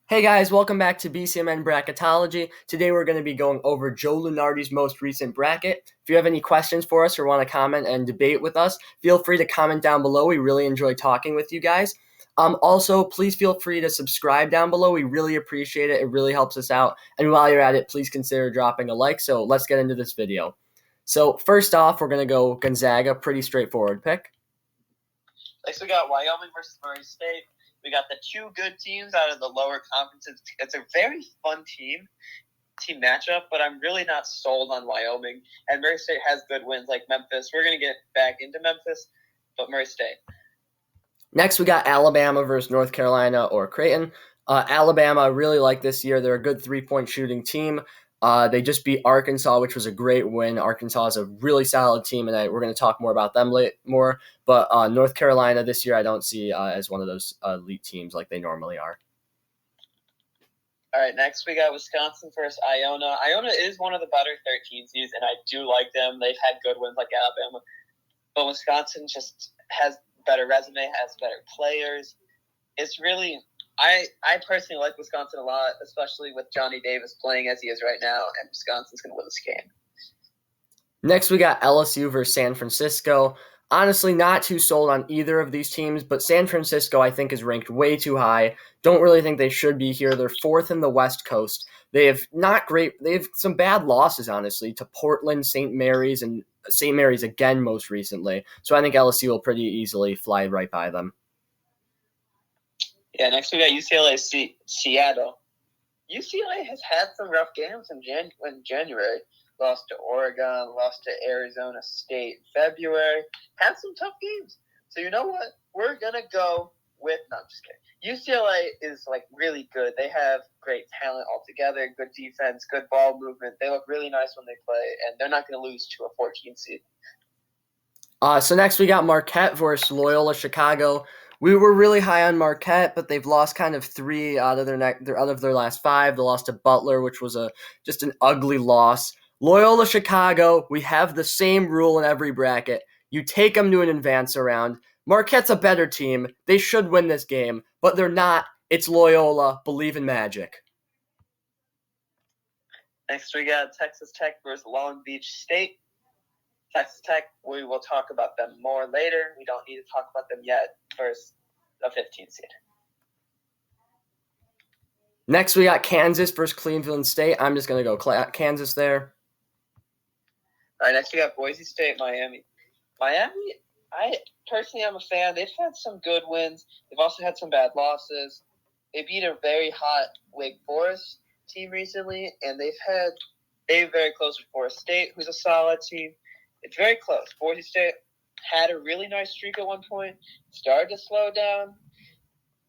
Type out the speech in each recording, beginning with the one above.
Hey guys, welcome back to BCMN Bracketology. Today we're going to be going over Joe Lunardi's most recent bracket. If you have any questions for us or want to comment and debate with us, feel free to comment down below. We really enjoy talking with you guys. Also, please feel free to subscribe down below. We really appreciate it. It really helps us out. And while you're at it, please consider dropping a like. So let's get into this video. So first off, we're going to go Gonzaga, pretty straightforward pick. Next, we got Wyoming versus Murray State. We got the two good teams out of the lower conferences. It's a very fun team matchup, but I'm really not sold on Wyoming. And Murray State has good wins like Memphis. We're going to get back into Memphis, but Murray State. Next, we got Alabama versus North Carolina or Creighton. Alabama, I really like this year. They're a good three-point shooting team. They just beat Arkansas, which was a great win. Arkansas is a really solid team, and we're going to talk more about them more. But North Carolina this year I don't see as one of those elite teams like they normally are. All right, next we got Wisconsin versus Iona. Iona is one of the better 13 seeds, and I do like them. They've had good wins like Alabama. But Wisconsin just has better resume, has better players. It's really... I personally like Wisconsin a lot, especially with Johnny Davis playing as he is right now, and Wisconsin's going to win this game. Next, we got LSU versus San Francisco. Honestly, not too sold on either of these teams, but San Francisco, I think, is ranked way too high. Don't really think they should be here. They're fourth in the West Coast. They have some bad losses, honestly, to Portland, St. Mary's, and St. Mary's again most recently. So I think LSU will pretty easily fly right by them. Yeah, next we got UCLA Seattle. UCLA has had some rough games in January. Lost to Oregon, lost to Arizona State in February. Had some tough games. So you know what? We're going to go with – no, I'm just kidding. UCLA is, really good. They have great talent altogether, good defense, good ball movement. They look really nice when they play, and they're not going to lose to a 14 seed. So next we got Marquette versus Loyola Chicago. We were really high on Marquette, but they've lost kind of three out of their last five. They lost to Butler, which was just an ugly loss. Loyola Chicago, we have the same rule in every bracket. You take them to an advance round. Marquette's a better team. They should win this game, but they're not. It's Loyola. Believe in magic. Next we got Texas Tech versus Long Beach State. Texas Tech, we will talk about them more later. We don't need to talk about them yet. First, a 15 seed. Next, we got Kansas versus Cleveland State. I'm just going to go Kansas there. All right, next we got Boise State, Miami. Miami, I personally am a fan. They've had some good wins. They've also had some bad losses. They beat a very hot Wake Forest team recently, and they're very close with Forest State, who's a solid team. It's very close. Boise State had a really nice streak at one point, started to slow down,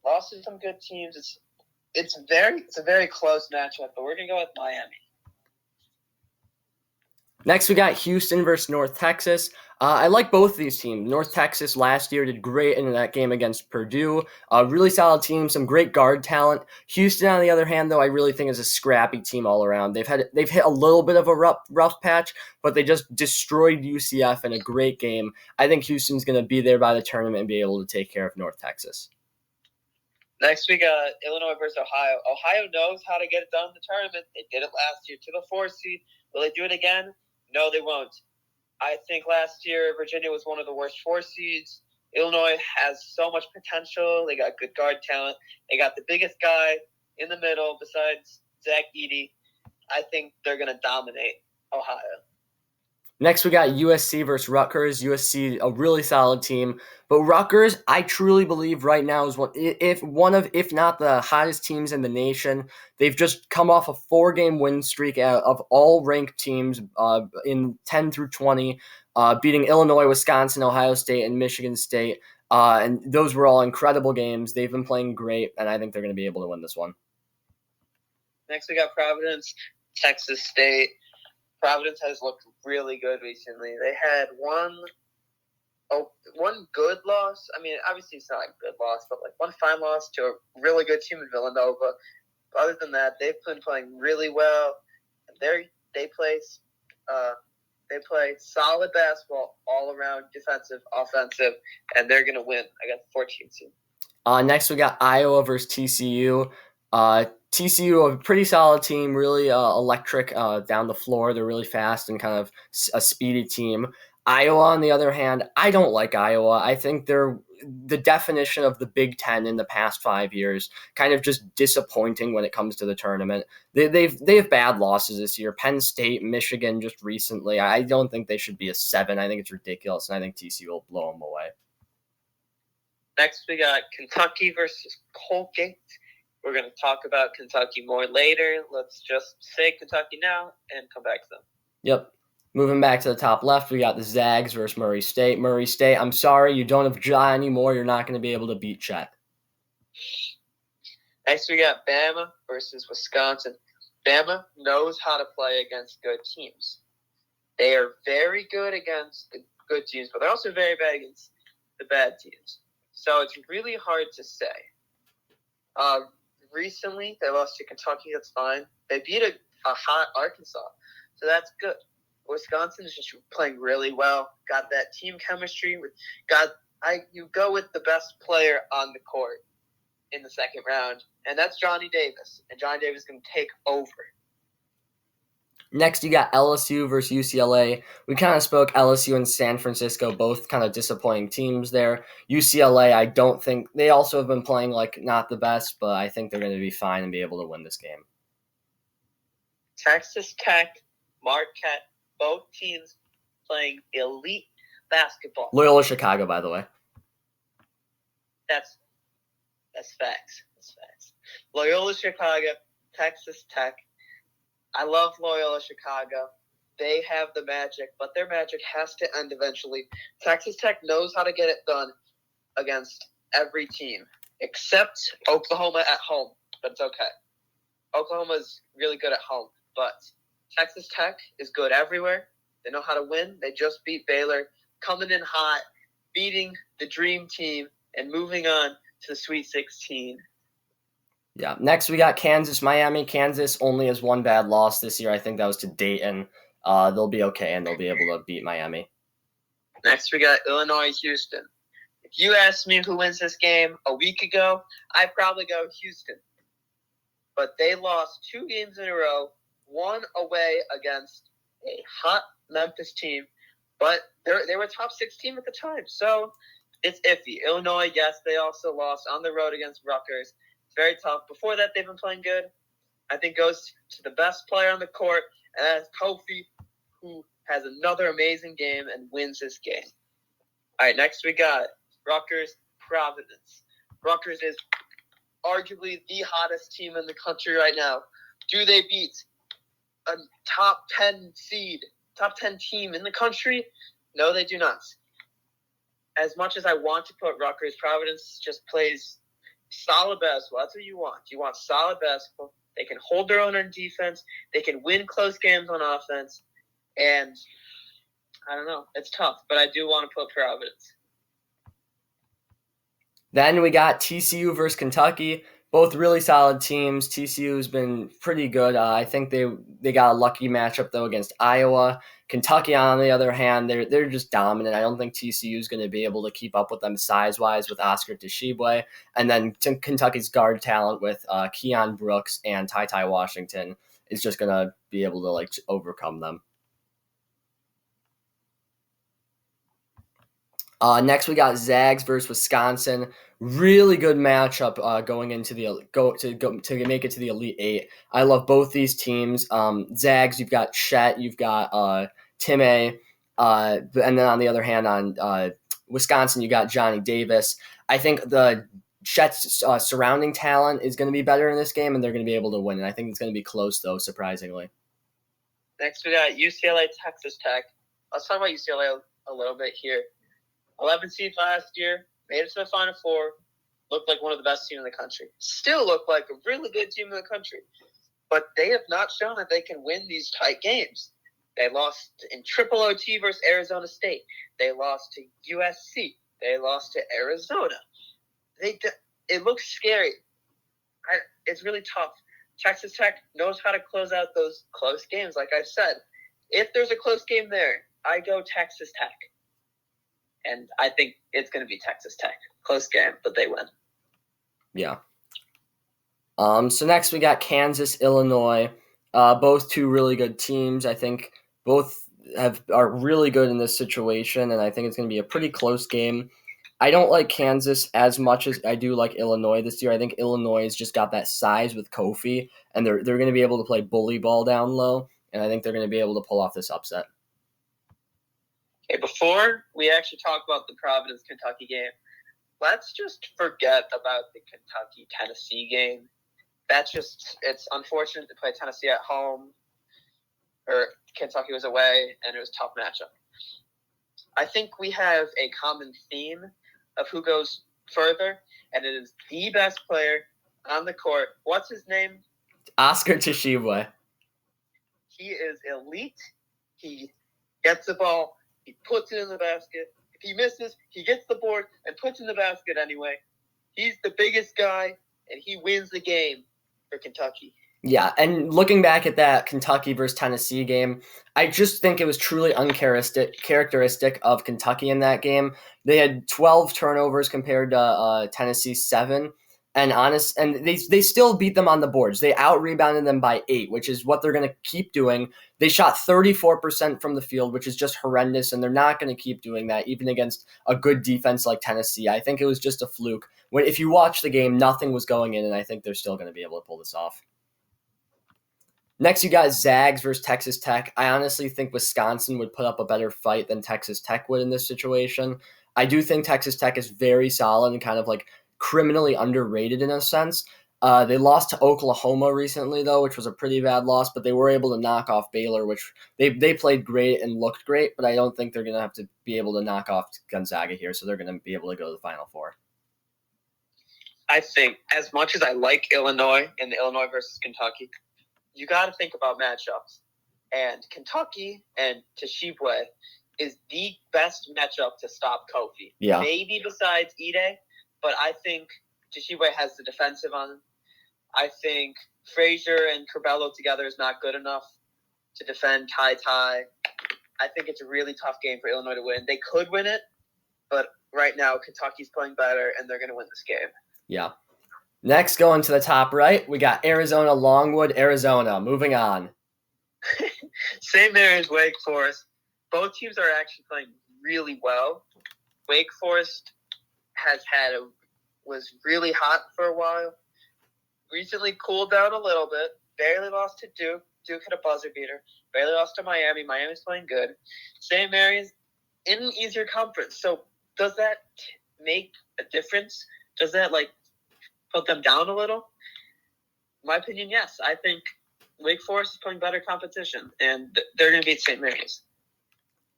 lost to some good teams. It's a very close matchup, but we're going to go with Miami. Next, we got Houston versus North Texas. I like both these teams. North Texas last year did great in that game against Purdue. Really solid team, some great guard talent. Houston, on the other hand, though, I really think is a scrappy team all around. They've hit a little bit of a rough patch, but they just destroyed UCF in a great game. I think Houston's going to be there by the tournament and be able to take care of North Texas. Next, we got Illinois versus Ohio. Ohio knows how to get it done in the tournament. They did it last year to the 4th seed. Will they do it again? No, they won't. I think last year Virginia was one of the worst 4 seeds. Illinois has so much potential. They got good guard talent. They got the biggest guy in the middle besides Zach Edey. I think they're going to dominate Ohio. Next, we got USC versus Rutgers. USC, a really solid team. But Rutgers, I truly believe right now is if not the hottest teams in the nation. They've just come off a 4-game win streak of all ranked teams in 10 through 20, beating Illinois, Wisconsin, Ohio State, and Michigan State. And those were all incredible games. They've been playing great, and I think they're going to be able to win this one. Next, we got Providence, Texas State. Providence has looked really good recently. They had one good loss. I mean, obviously it's not a good loss, but one fine loss to a really good team in Villanova. But other than that, they've been playing really well. They play solid basketball all around, defensive, offensive, and they're going to win. I got 14 seed. Next, we got Iowa versus TCU. TCU, a pretty solid team, really electric down the floor. They're really fast and kind of a speedy team. Iowa, on the other hand, I don't like Iowa. I think they're the definition of the Big Ten in the past 5 years, kind of just disappointing when it comes to the tournament. They have bad losses this year. Penn State, Michigan, just recently. I don't think they should be a 7. I think it's ridiculous, and I think TCU will blow them away. Next, we got Kentucky versus Colgate. We're going to talk about Kentucky more later. Let's just say Kentucky now and come back to them. Yep. Moving back to the top left, we got the Zags versus Murray State. Murray State, I'm sorry, you don't have Ja anymore. You're not going to be able to beat Chet. Next, we got Bama versus Wisconsin. Bama knows how to play against good teams. They are very good against the good teams, but they're also very bad against the bad teams. So it's really hard to say. Recently, they lost to Kentucky. That's fine. They beat a hot Arkansas, so that's good. Wisconsin is just playing really well. Got that team chemistry. You go with the best player on the court in the second round, and that's Johnny Davis. And Johnny Davis is going to take over. Next, you got LSU versus UCLA. We kind of spoke LSU and San Francisco, both kind of disappointing teams there. UCLA, I don't think – they also have been playing like not the best, but I think they're going to be fine and be able to win this game. Texas Tech, Marquette, both teams playing elite basketball. Loyola Chicago, by the way. That's facts. That's facts. Loyola Chicago, Texas Tech. I love Loyola Chicago. They have the magic, but their magic has to end eventually. Texas Tech knows how to get it done against every team, except Oklahoma at home, but it's okay. Oklahoma's really good at home, but Texas Tech is good everywhere. They know how to win. They just beat Baylor, coming in hot, beating the Dream Team, and moving on to the Sweet 16. Yeah. Next, we got Kansas, Miami. Kansas only has one bad loss this year. I think that was to Dayton. They'll be okay, and they'll be able to beat Miami. Next, we got Illinois, Houston. If you asked me who wins this game a week ago, I'd probably go Houston. But they lost 2 games in a row, one away against a hot Memphis team. But they were a top 6 team at the time, so it's iffy. Illinois, yes, they also lost on the road against Rutgers. It's very tough. Before that, they've been playing good. I think goes to the best player on the court, and that's Kofi, who has another amazing game and wins this game. All right, next we got Rutgers, Providence. Rutgers is arguably the hottest team in the country right now. Do they beat a top 10 seed, top 10 team in the country? No, they do not. As much as I want to put Rutgers, Providence just plays solid basketball. That's what you want. You want solid basketball. They can hold their own on defense. They can win close games on offense. And I don't know. It's tough, but I do want to put Providence. Then we got TCU versus Kentucky. Both really solid teams. TCU's been pretty good. I think they got a lucky matchup, though, against Iowa. Kentucky, on the other hand, they're just dominant. I don't think TCU is going to be able to keep up with them size-wise with Oscar Tshiebwe. And then Kentucky's guard talent with Keon Brooks and Ty Washington is just going to be able to overcome them. Next, we got Zags versus Wisconsin. Really good matchup going into to make it to the Elite Eight. I love both these teams. Zags, you've got Chet, you've got Tim A, and then on the other hand, on Wisconsin, you got Johnny Davis. I think the Chet's surrounding talent is going to be better in this game, and they're going to be able to win. And I think it's going to be close, though, surprisingly. Next, we got UCLA, Texas Tech. Let's talk about UCLA a little bit here. 11 seed last year, made it to the Final Four, looked like one of the best teams in the country. Still look like a really good team in the country. But they have not shown that they can win these tight games. They lost in triple OT versus Arizona State. They lost to USC. They lost to Arizona. It looks scary. It's really tough. Texas Tech knows how to close out those close games, like I said. If there's a close game there, I go Texas Tech. And I think it's going to be Texas Tech. Close game, but they win. Yeah. So next we got Kansas, Illinois. Both two really good teams. I think both are really good in this situation, and I think it's going to be a pretty close game. I don't like Kansas as much as I do like Illinois this year. I think Illinois has just got that size with Kofi, and they're going to be able to play bully ball down low, and I think they're going to be able to pull off this upset. Okay, before we actually talk about the Providence Kentucky game, let's just forget about the Kentucky Tennessee game. It's unfortunate to play Tennessee at home, or Kentucky was away, and it was a tough matchup. I think we have a common theme of who goes further, and it is the best player on the court. What's his name? Oscar Tshiebwe. He is elite. He gets the ball, he puts it in the basket. If he misses, he gets the board and puts it in the basket anyway. He's the biggest guy, and he wins the game for Kentucky. Yeah, and looking back at that Kentucky versus Tennessee game, I just think it was truly uncharacteristic of Kentucky in that game. They had 12 turnovers compared to Tennessee's 7, and they still beat them on the boards. They out-rebounded them by 8, which is what they're going to keep doing. They shot 34% from the field, which is just horrendous, and they're not going to keep doing that even against a good defense like Tennessee. I think it was just a fluke. If you watch the game, nothing was going in, and I think they're still going to be able to pull this off. Next, you got Zags versus Texas Tech. I honestly think Wisconsin would put up a better fight than Texas Tech would in this situation. I do think Texas Tech is very solid and kind of like criminally underrated in a sense. They lost to Oklahoma recently, though, which was a pretty bad loss, but they were able to knock off Baylor, which they played great and looked great, but I don't think they're going to have to be able to knock off Gonzaga here, so they're going to be able to go to the Final Four. I think, as much as I like Illinois and the Illinois versus Kentucky, you got to think about matchups. And Kentucky and Tshiebwe is the best matchup to stop Kofi. Yeah. Maybe besides Ide, but I think Tshiebwe has the defensive on him. I think Frazier and Curbelo together is not good enough to defend Ty. I think it's a really tough game for Illinois to win. They could win it, but right now Kentucky's playing better, and they're going to win this game. Yeah. Next, going to the top right, we got Arizona, Longwood, Arizona. Moving on. Same area as Wake Forest. Both teams are actually playing really well. Wake Forest was really hot for a while. Recently cooled down a little bit. Barely lost to Duke. Duke had a buzzer beater. Barely lost to Miami. Miami's playing good. Same areas in an easier conference. So does that make a difference? Does that put them down a little? In my opinion, yes. I think Wake Forest is playing better competition, and they're going to beat St. Mary's.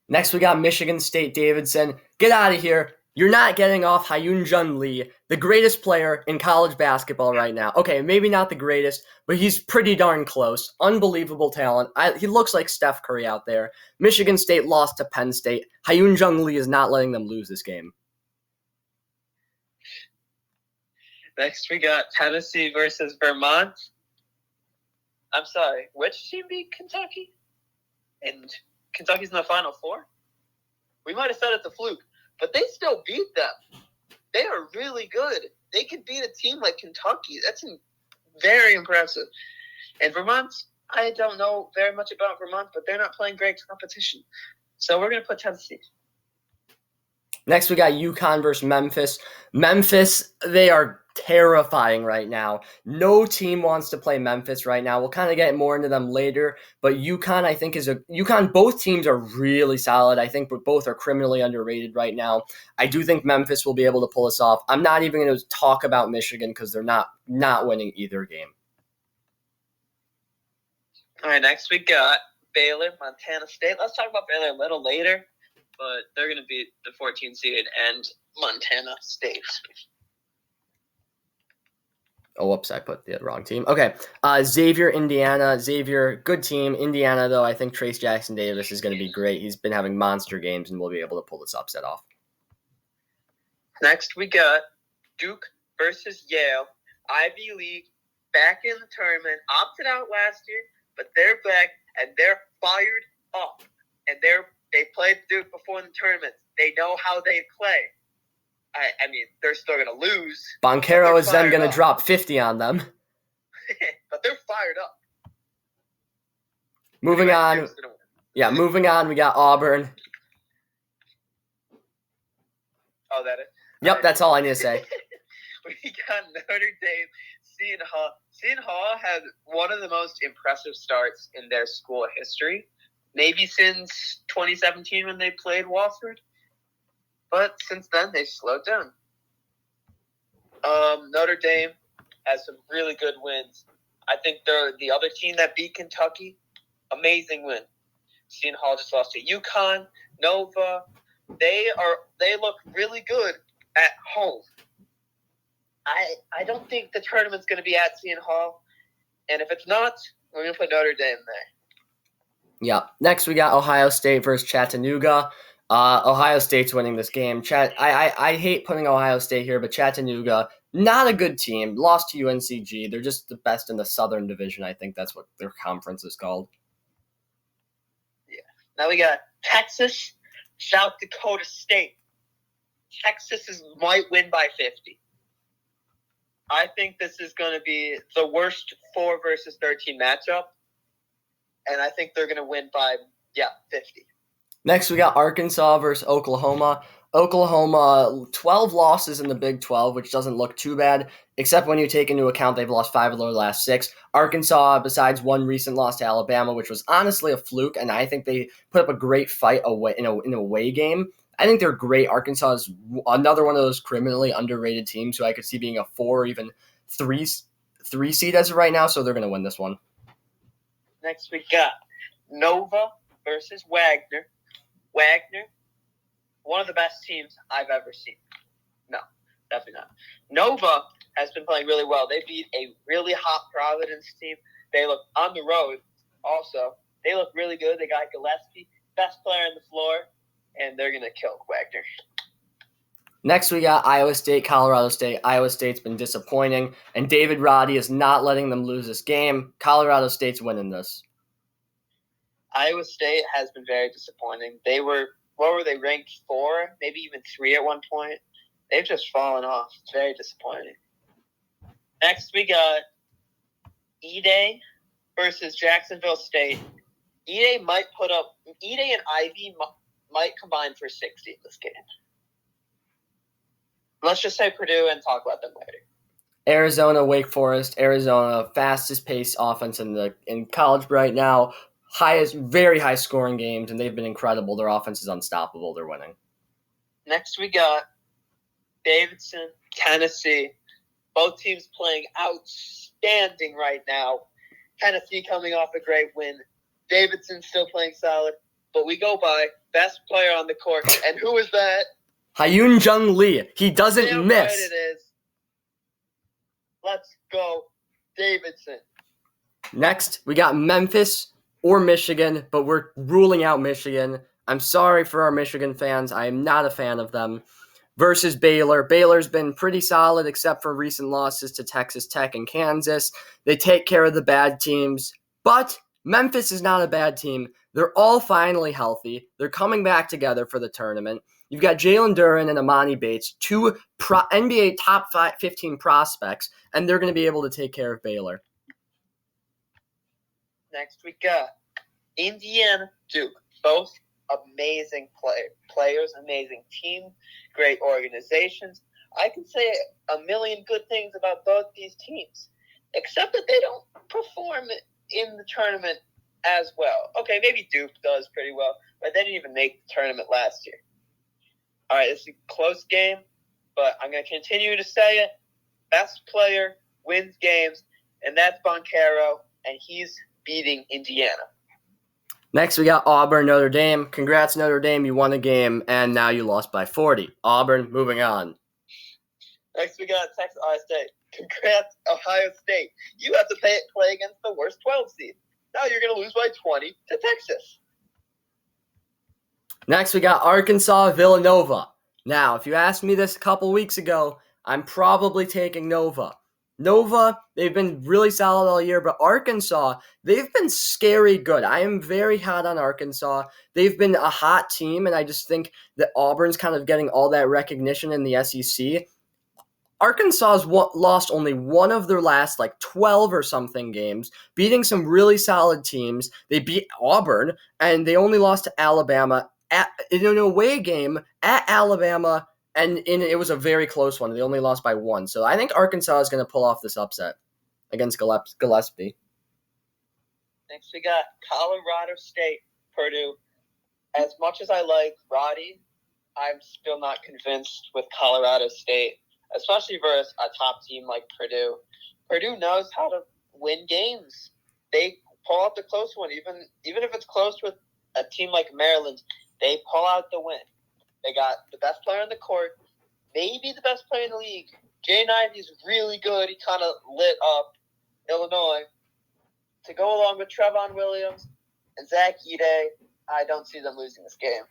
Next, we got Michigan State Davidson. Get out of here. You're not getting off Hyunjun Lee, the greatest player in college basketball right now. Okay, maybe not the greatest, but he's pretty darn close. Unbelievable talent. He looks like Steph Curry out there. Michigan State lost to Penn State. Hyunjun Lee is not letting them lose this game. Next, we got Tennessee versus Vermont. I'm sorry, which team beat Kentucky? And Kentucky's in the Final Four? We might have said it's a fluke, but they still beat them. They are really good. They could beat a team like Kentucky. That's very impressive. And Vermont, I don't know very much about Vermont, but they're not playing great competition. So we're going to put Tennessee. Next, we got UConn versus Memphis. Memphis, they are terrifying right now. No team wants to play Memphis right now. We'll kind of get more into them later, but UConn, I think, both teams are really solid. I think both are criminally underrated right now. I do think Memphis will be able to pull this off. I'm not even going to talk about Michigan because they're not winning either game. All right, next we got Baylor, Montana State. Let's talk about Baylor a little later, but they're going to beat the 14 seed and Montana State. Oh, whoops, I put the wrong team. Okay, Xavier, Indiana. Xavier, good team. Indiana, though, I think Trace Jackson Davis is going to be great. He's been having monster games and will be able to pull this upset off. Next, we got Duke versus Yale. Ivy League, back in the tournament. Opted out last year, but they're back, and they're fired up. And they played Duke before in the tournament. They know how they play. I mean, they're still going to lose. Boncaro is then going to drop 50 on them. but they're fired up. Moving Anyway, on. Duke's gonna win. Yeah, moving on. We got Auburn. Oh, that is. Yep, that's all I need to say. We got Notre Dame, Seton Hall. Seton Hall had one of the most impressive starts in their school history, maybe since 2017 when they played Wofford. But since then, they've slowed down. Notre Dame has some really good wins. I think they're the other team that beat Kentucky. Amazing win. Seton Hall just lost to UConn, Nova. They look really good at home. I don't think the tournament's going to be at Seton Hall, and if it's not, we're going to put Notre Dame there. Yeah. Next, we got Ohio State versus Chattanooga. Ohio State's winning this game. I hate putting Ohio State here, but Chattanooga, not a good team. Lost to UNCG. They're just the best in the Southern Division. I think that's what their conference is called. Yeah. Now we got Texas, South Dakota State. Texas might win by 50. I think this is going to be the worst 4 versus 13 matchup, and I think they're going to win by 50. Next, we got Arkansas versus Oklahoma. Oklahoma, 12 losses in the Big 12, which doesn't look too bad, except when you take into account they've lost 5 of their last 6. Arkansas, besides one recent loss to Alabama, which was honestly a fluke, and I think they put up a great fight away in an away game. I think they're great. Arkansas is another one of those criminally underrated teams who I could see being a 4 or even 3 seed as of right now, so they're going to win this one. Next, we got Nova versus Wagner. Wagner, one of the best teams I've ever seen. No, definitely not. Nova has been playing really well. They beat a really hot Providence team. They look on the road also. They look really good. They got Gillespie, best player on the floor, and they're going to kill Wagner. Next, we got Iowa State, Colorado State. Iowa State's been disappointing, and David Roddy is not letting them lose this game. Colorado State's winning this. Iowa State has been very disappointing. What were they, ranked 4, maybe even 3 at one point? They've just fallen off. It's very disappointing. Next, we got E-Day versus Jacksonville State. E-Day and Ivy might combine for 60 in this game. Let's just say Purdue and talk about them later. Arizona, Wake Forest. Arizona, fastest paced offense in college right now. Very high scoring games, and they've been incredible. Their offense is unstoppable. They're winning. Next, we got Davidson, Tennessee. Both teams playing outstanding right now. Tennessee coming off a great win. Davidson still playing solid. But we go by best player on the court. And who is that? Hyun Jung Lee. He doesn't Damn miss. right it is. Let's go, Davidson. Next, we got Memphis or Michigan, but we're ruling out Michigan. I'm sorry for our Michigan fans. I am not a fan of them. Versus Baylor. Baylor's been pretty solid except for recent losses to Texas Tech and Kansas. They take care of the bad teams, but Memphis is not a bad team. They're all finally healthy. They're coming back together for the tournament. You've got Jalen Duren and Amani Bates, 2 NBA top 15 prospects, and they're going to be able to take care of Baylor. Next, we got Indiana, Duke. Both amazing players, amazing team, great organizations. I can say a million good things about both these teams, except that they don't perform in the tournament as well. Okay, maybe Duke does pretty well, but they didn't even make the tournament last year. All right, it's a close game, but I'm going to continue to say it. Best player wins games, and that's Boncaro, and he's beating Indiana. Next, we got Auburn, Notre Dame. Congrats, Notre Dame. You won a game, and now you lost by 40. Auburn, moving on. Next, we got Texas, Ohio State. Congrats, Ohio State. You have to play against the worst 12 seed. Now you're going to lose by 20 to Texas. Next, we got Arkansas, Villanova. Now, if you asked me this a couple weeks ago, I'm probably taking Nova. Nova, they've been really solid all year, but Arkansas, they've been scary good. I am very hot on Arkansas. They've been a hot team, and I just think that Auburn's kind of getting all that recognition in the SEC. Arkansas has lost only one of their last 12 or something games, beating some really solid teams. They beat Auburn, and they only lost to Alabama in an away game at Alabama, and it was a very close one. They only lost by one. So I think Arkansas is going to pull off this upset against Gillespie. Next, we got Colorado State, Purdue. As much as I like Roddy, I'm still not convinced with Colorado State, especially versus a top team like Purdue. Purdue knows how to win games. They pull out the close one, even if it's close with a team like Maryland. They pull out the win. They got the best player on the court, maybe the best player in the league. Jay Knight is really good. He kind of lit up Illinois. To go along with Trevon Williams and Zach Edey, I don't see them losing this game.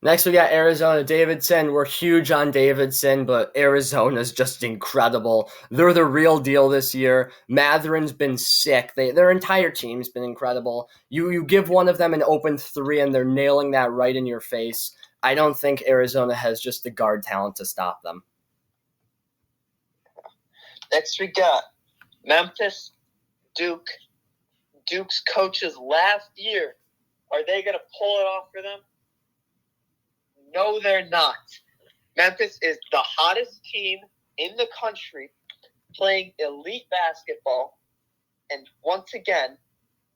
Next, we got Arizona Davidson. We're huge on Davidson, but Arizona's just incredible. They're the real deal this year. Matherin's been sick. Their entire team's been incredible. You give one of them an open three, and they're nailing that right in your face. I don't think Arizona has just the guard talent to stop them. Next, we got Memphis, Duke. Duke's coaches last year. Are they going to pull it off for them? No, they're not. Memphis is the hottest team in the country playing elite basketball. And once again,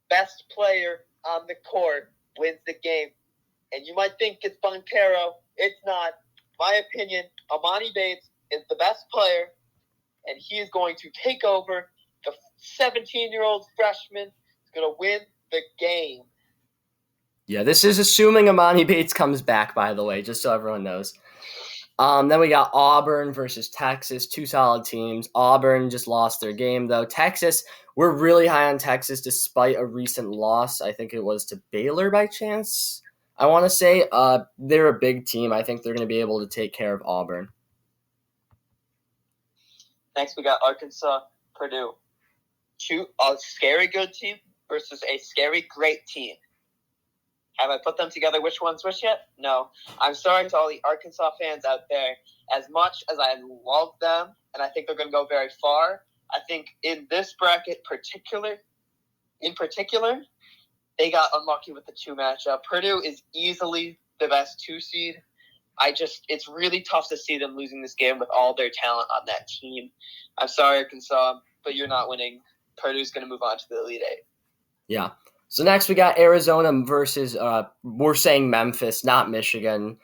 best player on the court wins the game. And you might think it's Boncaro. It's not. My opinion, Amani Bates is the best player, and he is going to take over. The 17-year-old freshman is going to win the game. Yeah, this is assuming Amani Bates comes back, by the way, just so everyone knows. Then we got Auburn versus Texas, two solid teams. Auburn just lost their game, though. Texas, we're really high on Texas despite a recent loss. I think it was to Baylor by chance. I want to say they're a big team. I think they're going to be able to take care of Auburn. Next, we got Arkansas, Purdue. A scary good team versus a scary great team. Have I put them together? Which one's which yet? No. I'm sorry to all the Arkansas fans out there. As much as I love them, and I think they're going to go very far, I think in this bracket in particular, they got unlucky with the two matchup. Purdue is easily the best 2 seed. It's really tough to see them losing this game with all their talent on that team. I'm sorry, Arkansas, but you're not winning. Purdue's going to move on to the Elite Eight. Yeah. So next we got Arizona versus, we're saying Memphis, not Michigan.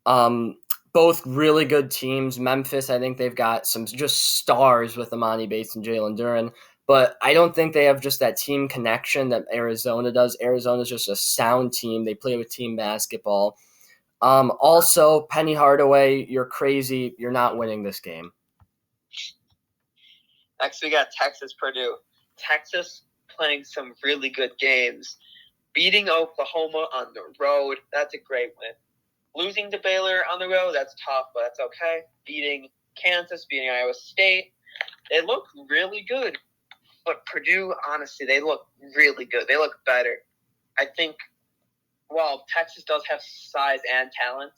Both really good teams. Memphis, I think they've got some just stars with Amani Bates and Jalen Duren. But I don't think they have just that team connection that Arizona does. Arizona's just a sound team. They play with team basketball. Also, Penny Hardaway, you're crazy. You're not winning this game. Next, we got Texas, Purdue. Texas playing some really good games. Beating Oklahoma on the road, that's a great win. Losing to Baylor on the road, that's tough, but that's okay. Beating Kansas, beating Iowa State, they look really good. But Purdue, honestly, they look really good. They look better. I think, while Texas does have size and talent,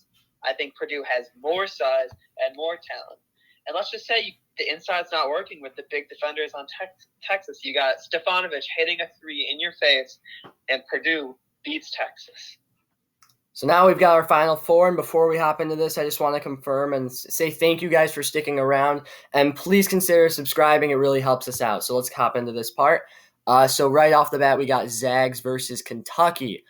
I think Purdue has more size and more talent. And let's just say the inside's not working with the big defenders on Texas. You got Stefanovic hitting a 3 in your face, and Purdue beats Texas. So now we've got our Final Four, and before we hop into this, I just want to confirm and say thank you guys for sticking around, and please consider subscribing. It really helps us out. So let's hop into this part. So right off the bat, we got Zags versus Kentucky.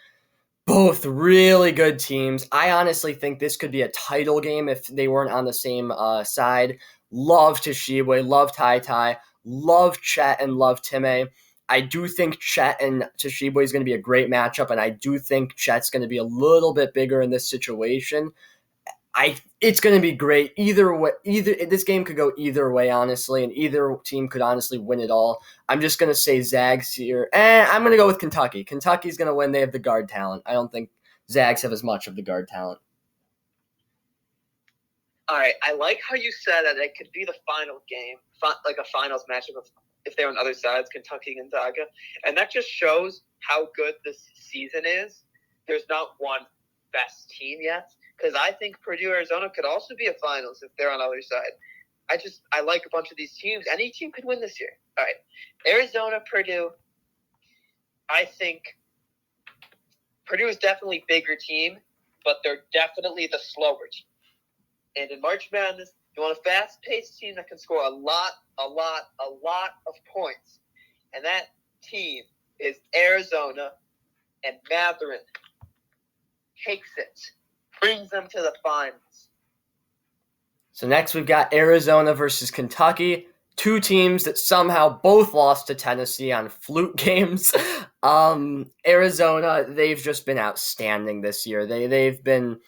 Both really good teams. I honestly think this could be a title game if they weren't on the same side. Love Tshiebwe, love Tai, love Chet, and love Time. I do think Chet and Tshiebwe is going to be a great matchup, and I do think Chet's going to be a little bit bigger in this situation. It's going to be great either way. This game could go either way, honestly, and either team could honestly win it all. I'm just going to say Zags here. I'm going to go with Kentucky. Kentucky's going to win. They have the guard talent. I don't think Zags have as much of the guard talent. All right, I like how you said that it could be the final game, like a finals matchup if they're on other sides, Kentucky and Gonzaga. And that just shows how good this season is. There's not one best team yet. Because I think Purdue, Arizona could also be a finals if they're on the other side. I like a bunch of these teams. Any team could win this year. All right, Arizona, Purdue. I think Purdue is definitely a bigger team, but they're definitely the slower team. And in March Madness, you want a fast-paced team that can score a lot of points. And that team is Arizona, and Matherin takes it, brings them to the finals. So next we've got Arizona versus Kentucky. Two teams that somehow both lost to Tennessee on fluke games. Arizona, they've just been outstanding this year. They've been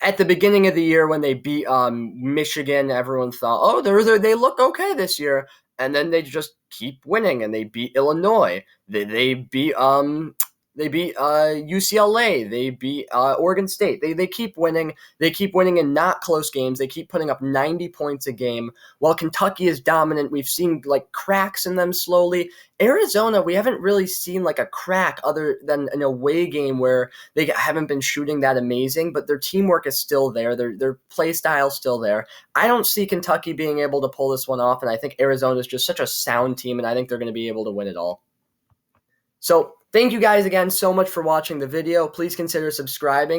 at the beginning of the year when they beat Michigan. Everyone thought, oh, they look okay this year, and then they just keep winning. And they beat Illinois. They beat UCLA. They beat Oregon State. They keep winning. They keep winning in not close games. They keep putting up 90 points a game. While Kentucky is dominant, we've seen like cracks in them slowly. Arizona, we haven't really seen like a crack other than an away game where they haven't been shooting that amazing, but their teamwork is still there. Their play style is still there. I don't see Kentucky being able to pull this one off, and I think Arizona is just such a sound team, and I think they're going to be able to win it all. So thank you guys again so much for watching the video. Please consider subscribing.